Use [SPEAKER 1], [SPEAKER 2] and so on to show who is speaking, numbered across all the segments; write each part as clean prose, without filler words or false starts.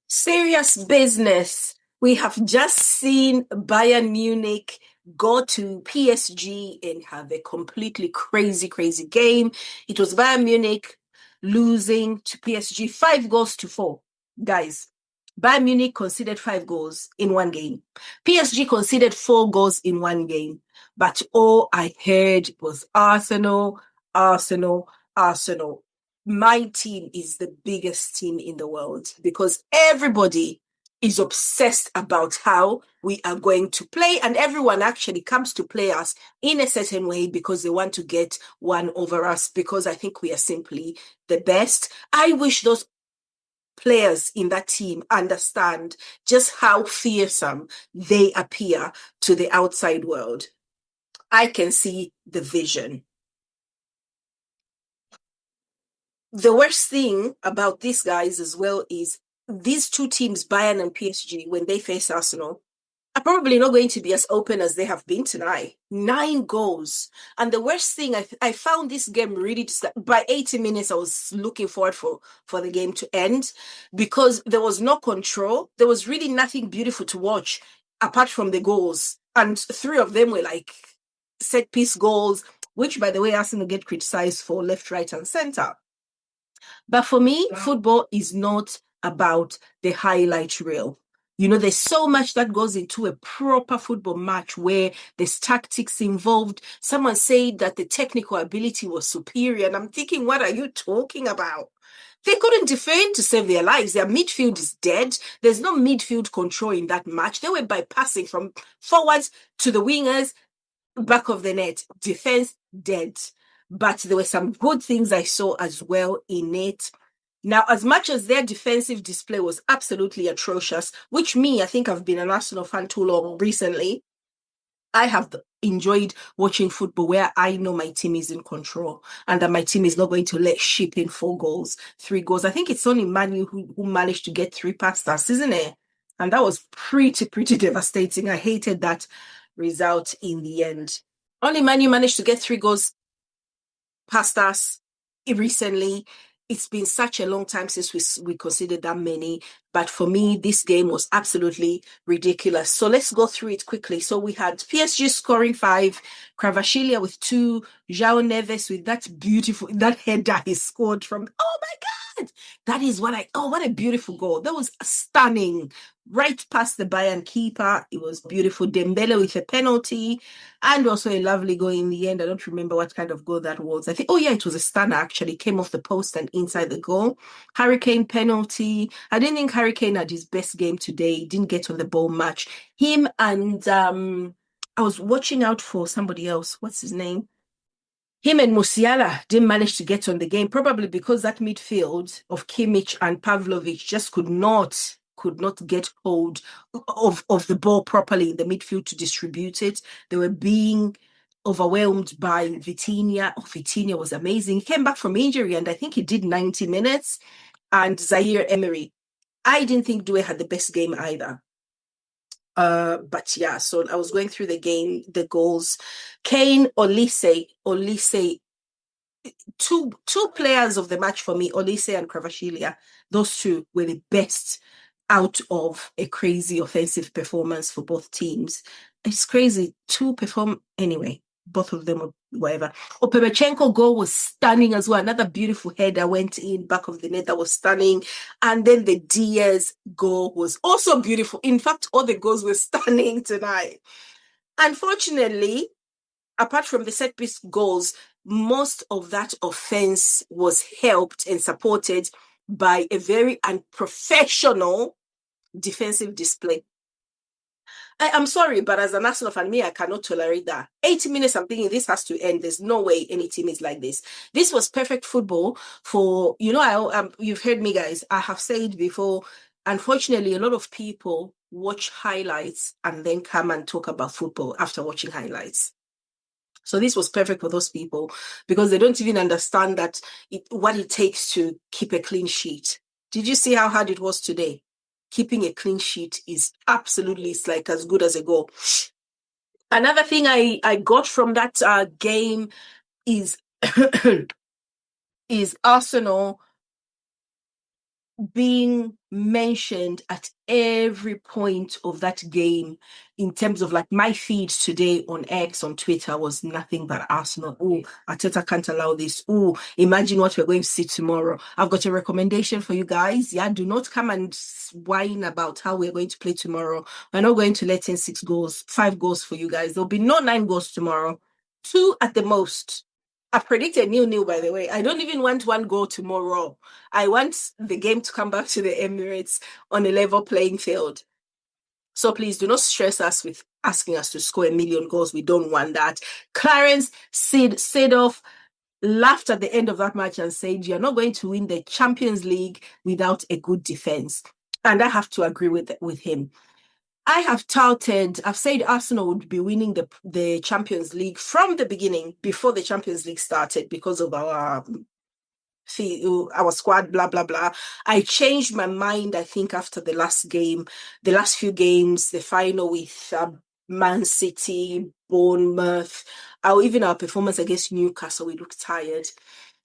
[SPEAKER 1] Serious business. We have just seen Bayern Munich go to PSG and have a completely crazy, crazy game. It was Bayern Munich losing to PSG 5 goals to 4. Guys, Bayern Munich conceded 5 goals in one game. PSG conceded 4 goals in one game. But all I heard was Arsenal, Arsenal, Arsenal. My team is the biggest team in the world because everybody is obsessed about how we are going to play, and everyone actually comes to play us in a certain way because they want to get one over us because I think we are simply the best. I wish those players in that team understand just how fearsome they appear to the outside world. I can see the vision. The worst thing about these guys as well is these two teams, Bayern and PSG, when they face Arsenal, are probably not going to be as open as they have been tonight. 9 goals. And the worst thing, I found this game really, by 80 minutes, I was looking forward for the game to end because there was no control. There was really nothing beautiful to watch apart from the goals. And 3 of them were like set piece goals, which, by the way, Arsenal get criticized for left, right, and center. But for me, football is not about the highlight reel. You know, there's so much that goes into a proper football match where there's tactics involved. Someone said that the technical ability was superior. And I'm thinking, what are you talking about? They couldn't defend to save their lives. Their midfield is dead. There's no midfield control in that match. They were bypassing from forwards to the wingers, back of the net, defense dead. But there were some good things I saw as well in it. Now, as much as their defensive display was absolutely atrocious, which I think I've been an Arsenal fan too long recently, I have enjoyed watching football where I know my team is in control and that my team is not going to let ship in 4 goals, 3 goals. I think it's only Manu who managed to get 3 past us, isn't it? And that was pretty devastating. I hated that result in the end. Only Manu managed to get 3 goals past us recently. It's been such a long time since we considered that many. But for me, this game was absolutely ridiculous. So let's go through it quickly. So we had PSG scoring 5, Kvaratskhelia with 2, João Neves with that header he scored from, oh my God, what a beautiful goal. That was stunning. Right past the Bayern keeper. It was beautiful. Dembele with a penalty and also a lovely goal in the end. I don't remember what kind of goal that was. I think, oh yeah, it was a stunner actually. It came off the post and inside the goal. Harry Kane penalty. I didn't think Harry Kane had his best game today. He didn't get on the ball much. Him and I was watching out for somebody else. What's his name? Him and Musiala didn't manage to get on the game, probably because that midfield of Kimmich and Pavlovic just could not get hold of the ball properly in the midfield to distribute it. They were being overwhelmed by Vitinha. Oh, Vitinha was amazing. He came back from injury and I think he did 90 minutes. And Zaire Emery. I didn't think Due had the best game either. But yeah, so I was going through the game, the goals. Kane, Olise, two players of the match for me, Olise and Kvaratskhelia. Those two were the best out of a crazy offensive performance for both teams. It's crazy. Anyway, both of them, whatever. Opemechenko goal was stunning as well. Another beautiful header went in back of the net that was stunning. And then the Diaz goal was also beautiful. In fact, all the goals were stunning tonight. Unfortunately, apart from the set piece goals, most of that offense was helped and supported by a very unprofessional defensive display. I'm sorry, but as an Arsenal fan, I cannot tolerate that. 80 minutes, I'm thinking this has to end. There's no way any team is like this. This was perfect football for, you've heard me, guys. I have said before, unfortunately, a lot of people watch highlights and then come and talk about football after watching highlights. So this was perfect for those people because they don't even understand what it takes to keep a clean sheet. Did you see how hard it was today? Keeping a clean sheet is absolutely, it's like as good as a goal. Another thing I got from that game is is Arsenal being mentioned at every point of that game in terms of like my feed today on X, on Twitter, was nothing but Arsenal. Oh, Arteta can't allow this. Oh, imagine what we're going to see tomorrow. I've got a recommendation for you guys. Yeah, do not come and whine about how we're going to play tomorrow. We're not going to let in 6 goals, 5 goals for you guys. There'll be no 9 goals tomorrow. 2 at the most. I predicted 0-0, by the way. I don't even want 1 goal tomorrow. I want the game to come back to the Emirates on a level playing field. So please do not stress us with asking us to score 1,000,000 goals. We don't want that. Clarence Seedorf laughed at the end of that match and said, "You're not going to win the Champions League without a good defense." And I have to agree with him. I've said Arsenal would be winning the Champions League from the beginning, before the Champions League started, because of our squad, blah, blah, blah. I changed my mind, I think, after the last few games, the final with Man City, Bournemouth, even our performance against Newcastle, we looked tired.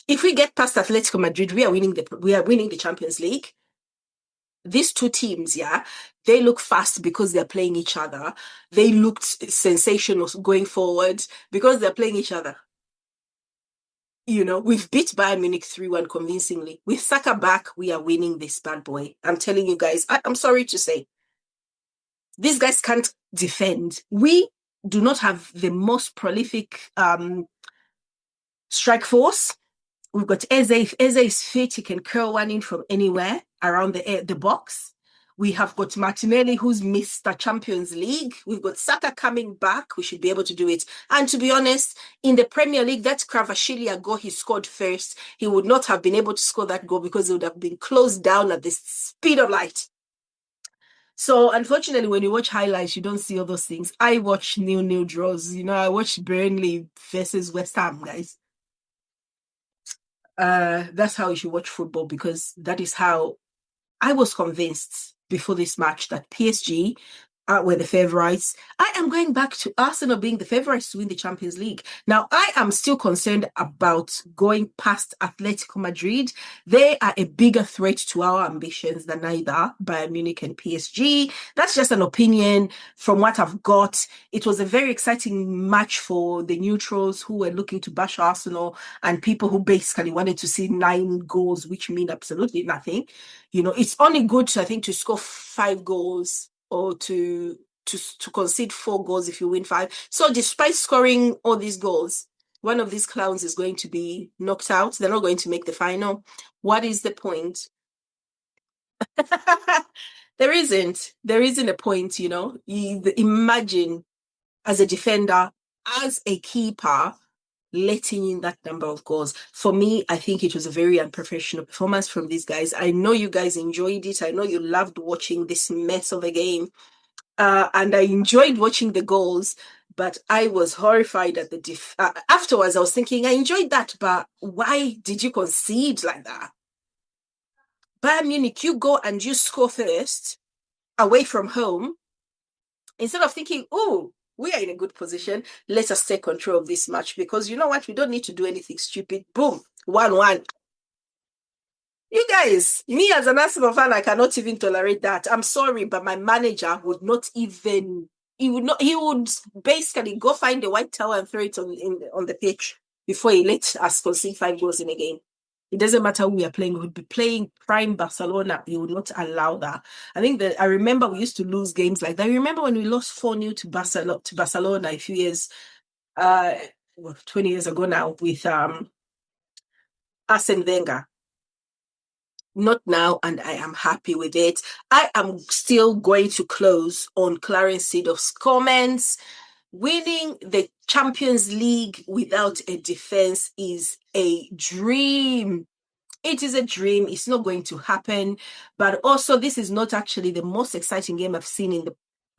[SPEAKER 1] If we get past Atletico Madrid, we are winning the Champions League. These two teams, yeah, they look fast because they're playing each other. They looked sensational going forward because they're playing each other. We've beat Bayern Munich 3-1 convincingly. With Saka back, we are winning this bad boy. I'm telling you guys, I'm sorry to say. These guys can't defend. We do not have the most prolific strike force. We've got Eze. If Eze is fit, he can curl one in from anywhere around the box. We have got Martinelli, who's Mr. Champions League. We've got Saka coming back. We should be able to do it. And to be honest, in the Premier League, that Kvaratskhelia goal he scored first, he would not have been able to score that goal because it would have been closed down at the speed of light. So unfortunately, when you watch highlights, you don't see all those things. I watch 0-0 draws. I watch Burnley versus West Ham, guys. That's how you should watch football, because that is how I was convinced before this match that PSG were the favourites. I am going back to Arsenal being the favourites to win the Champions League. Now, I am still concerned about going past Atletico Madrid. They are a bigger threat to our ambitions than either Bayern Munich and PSG. That's just an opinion from what I've got. It was a very exciting match for the neutrals who were looking to bash Arsenal and people who basically wanted to see 9 goals, which mean absolutely nothing. It's only good, I think, to score 5 goals or to concede 4 goals if you win 5. So despite scoring all these goals, one of these clowns is going to be knocked out. They're not going to make the final. What is the point? There isn't a point. Imagine, as a defender, as a keeper, letting in that number of goals. For me, I think it was a very unprofessional performance from these guys. I know you guys enjoyed it. I know you loved watching this mess of a game. And I enjoyed watching the goals, but I was horrified at the afterwards, I was thinking, I enjoyed that, but why did you concede like that? Bayern Munich, you go and you score first, away from home, instead of thinking, oh, we are in a good position, let us take control of this match, because you know what? We don't need to do anything stupid. Boom, 1-1. You guys, me as an Arsenal fan, I cannot even tolerate that. I'm sorry, but my manager would not even, he would basically go find a white towel and throw it on the pitch before he let us concede 5 goals in a game. It doesn't matter who we are playing. We would be playing prime Barcelona. He would not allow that. I think that I remember we used to lose games like that. I remember when we lost 4-0 to Barcelona a few years, 20 years ago now, with Arsene Wenger. Not now, and I am happy with it. I am still going to close on Clarence Seedorf's comments. Winning the Champions League without a defense is a dream. It is a dream. It's not going to happen. But also, this is not actually the most exciting game I've seen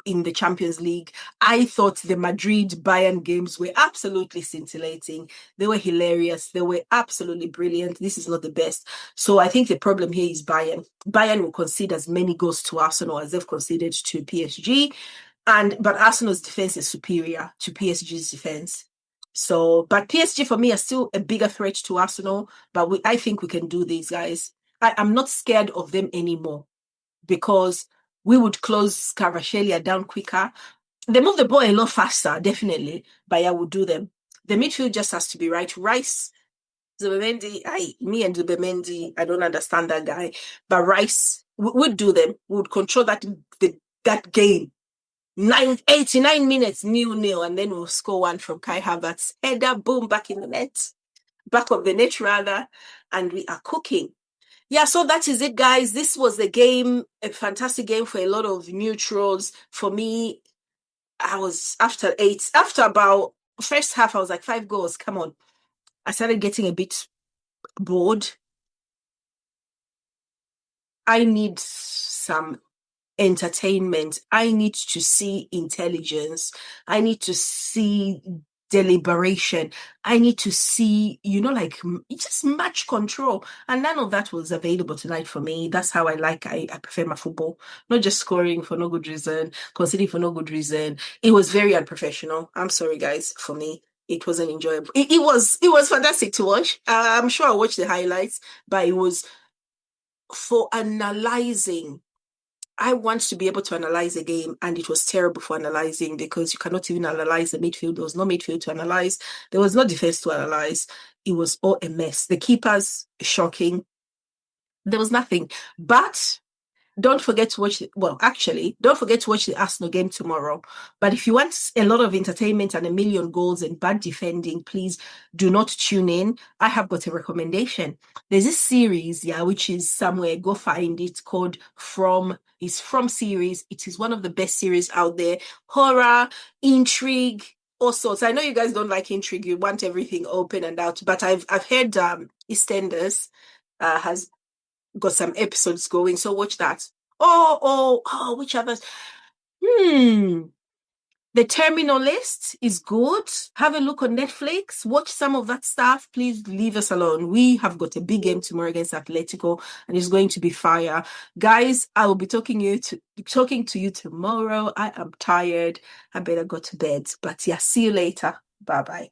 [SPEAKER 1] in the Champions League. I thought the Madrid-Bayern games were absolutely scintillating. They were hilarious. They were absolutely brilliant. This is not the best. So I think the problem here is Bayern. Bayern will concede as many goals to Arsenal as they've conceded to PSG. But Arsenal's defense is superior to PSG's defense. So, but PSG for me are still a bigger threat to Arsenal. But I think we can do these, guys. I am not scared of them anymore because we would close Kvaratskhelia down quicker. They move the ball a lot faster, definitely, but yeah, would do them. The midfield just has to be right. Rice, Zubimendi, me and Zubimendi, I don't understand that guy, but Rice would do them. Would control that game. 89 minutes, 0-0, and then we'll score one from Kai Havertz. Header, boom, back in the net. Back of the net, rather, and we are cooking. Yeah, so that is it, guys. This was the game, a fantastic game for a lot of neutrals. For me, I was after about first half, I was like 5 goals. Come on. I started getting a bit bored. I need some entertainment. I need to see intelligence. I need to see deliberation. I need to see, like just match control. And none of that was available tonight for me. That's how I prefer my football. Not just scoring for no good reason, conceding for no good reason. It was very unprofessional. I'm sorry, guys, for me. It wasn't enjoyable. It was fantastic to watch. I'm sure I watched the highlights, but it was for analyzing. I want to be able to analyze a game, and it was terrible for analyzing because you cannot even analyze the midfield. There was no midfield to analyze. There was no defense to analyze. It was all a mess. The keepers, shocking. There was nothing. But don't forget to watch don't forget to watch the Arsenal game tomorrow. But if you want a lot of entertainment and a million goals and bad defending, please do not tune in. I have got a recommendation. There's this series, which is somewhere, go find it, called From series. It is one of the best series out there. Horror, intrigue, all sorts. I know you guys don't like intrigue. You want everything open and out, but I've heard EastEnders has got some episodes going, so watch that. Which others? The Terminal List is good. Have a look on Netflix. Watch some of that stuff. Please leave us alone. We have got a big game tomorrow against Atletico, and it's going to be fire. Guys, I will be talking to you tomorrow. I am tired. I better go to bed. But yeah, see you later. Bye-bye.